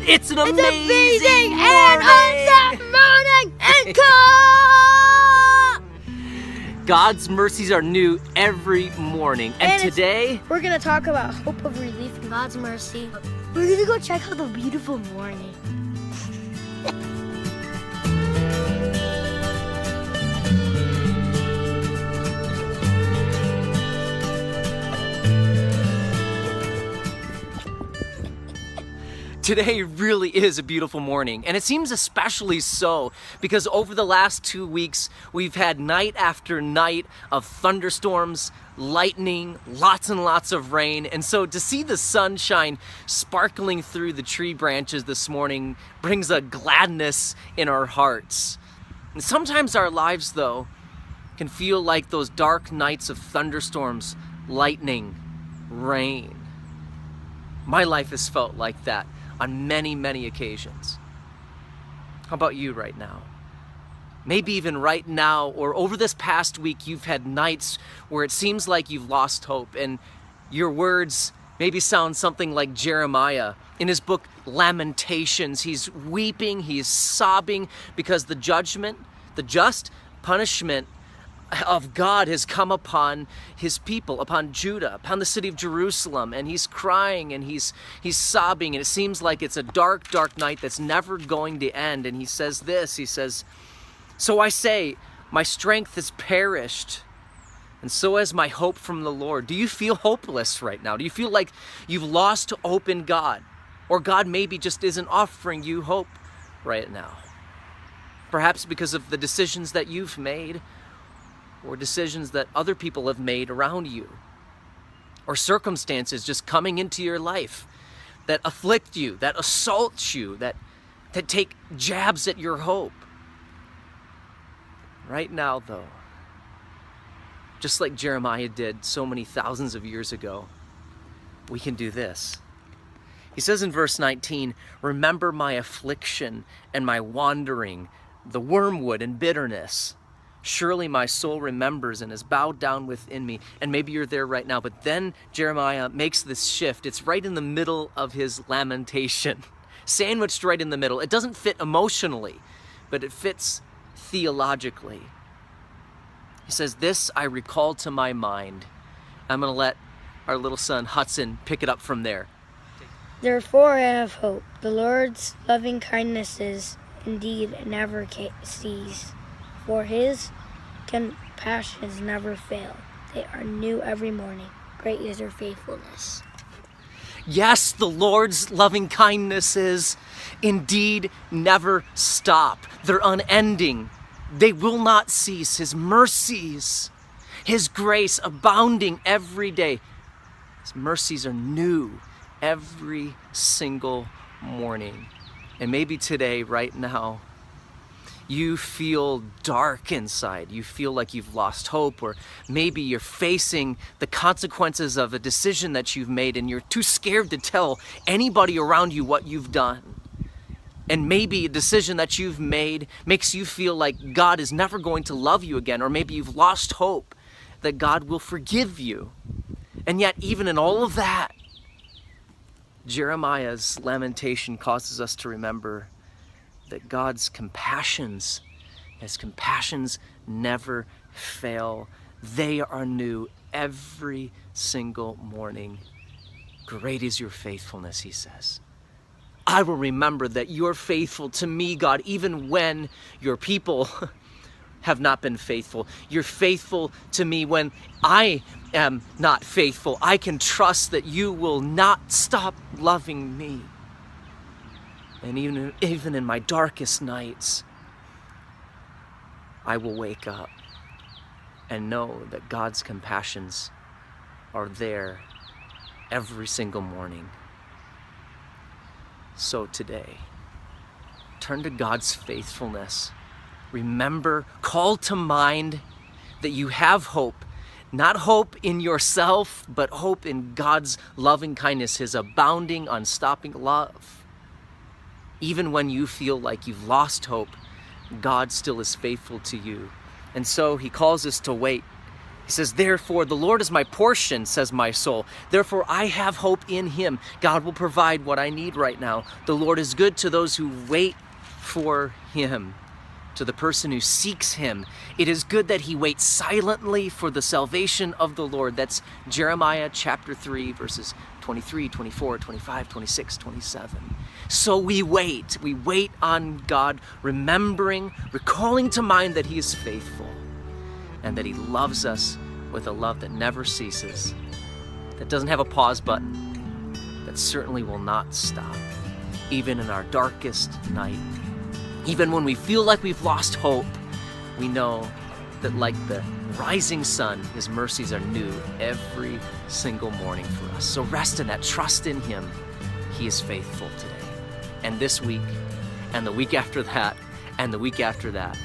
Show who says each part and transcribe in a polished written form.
Speaker 1: It's an amazing
Speaker 2: and awesome morning and
Speaker 1: God's mercies are new every morning. And today,
Speaker 2: we're going to talk about hope of relief and God's mercy. We're going to go check out the beautiful morning.
Speaker 1: Today really is a beautiful morning, and it seems especially so because over the last 2 weeks we've had night after night of thunderstorms, lightning, lots and lots of rain, and so to see the sunshine sparkling through the tree branches this morning brings a gladness in our hearts. And sometimes our lives, though, can feel like those dark nights of thunderstorms, lightning, rain. My life has felt like that on many, many occasions. How about you right now? Maybe even right now or over this past week, you've had nights where it seems like you've lost hope, and your words maybe sound something like Jeremiah. In his book, Lamentations, he's weeping, he's sobbing because the judgment, the just punishment of God has come upon his people, upon Judah, upon the city of Jerusalem, and he's crying and he's sobbing, and it seems like it's a dark, dark night that's never going to end. And he says this, he says, "So I say, my strength has perished, and so has my hope from the Lord." Do you feel hopeless right now? Do you feel like you've lost hope in God? Or God maybe just isn't offering you hope right now? Perhaps because of the decisions that you've made, or decisions that other people have made around you, or circumstances just coming into your life that afflict you, that assault you, that take jabs at your hope. Right now, though, just like Jeremiah did so many thousands of years ago, we can do this. He says in verse 19, "Remember my affliction and my wandering, the wormwood and bitterness. Surely my soul remembers and is bowed down within me." And maybe you're there right now, but then Jeremiah makes this shift. It's right in the middle of his lamentation, sandwiched right in the middle. It doesn't fit emotionally, but it fits theologically. He says, "This I recall to my mind." I'm going to let our little son Hudson pick it up from there.
Speaker 2: Therefore I have hope. The Lord's loving kindnesses indeed never cease. For his compassions never fail. They are new every morning. Great is your faithfulness.
Speaker 1: Yes, the Lord's loving kindnesses indeed never stop. They're unending. They will not cease. His mercies, his grace abounding every day. His mercies are new every single morning. And maybe today, right now, you feel dark inside. You feel like you've lost hope, or maybe you're facing the consequences of a decision that you've made and you're too scared to tell anybody around you what you've done. And maybe a decision that you've made makes you feel like God is never going to love you again, or maybe you've lost hope that God will forgive you. And yet, even in all of that, Jeremiah's lamentation causes us to remember that God's compassions, his compassions never fail. They are new every single morning. Great is your faithfulness, he says. I will remember that you're faithful to me, God, even when your people have not been faithful. You're faithful to me when I am not faithful. I can trust that you will not stop loving me. And even in my darkest nights, I will wake up and know that God's compassions are there every single morning. So today, turn to God's faithfulness. Remember, call to mind that you have hope. Not hope in yourself, but hope in God's loving kindness, his abounding, unstopping love. Even when you feel like you've lost hope, God still is faithful to you. And so he calls us to wait He says, therefore, the Lord is my portion, says my soul. Therefore, I have hope in him. God will provide what I need right now. The Lord is good to those who wait for him. To the person who seeks him, it is good that he waits silently for the salvation of the Lord. That's Jeremiah chapter 3, verses 23, 24, 25, 26, 27. So we wait on God, recalling to mind that he is faithful and that he loves us with a love that never ceases, that doesn't have a pause button, that certainly will not stop, even in our darkest night. Even when we feel like we've lost hope, we know that like the rising sun, his mercies are new every single morning for us. So rest in that, trust in him. He is faithful today. And this week, and the week after that, and the week after that,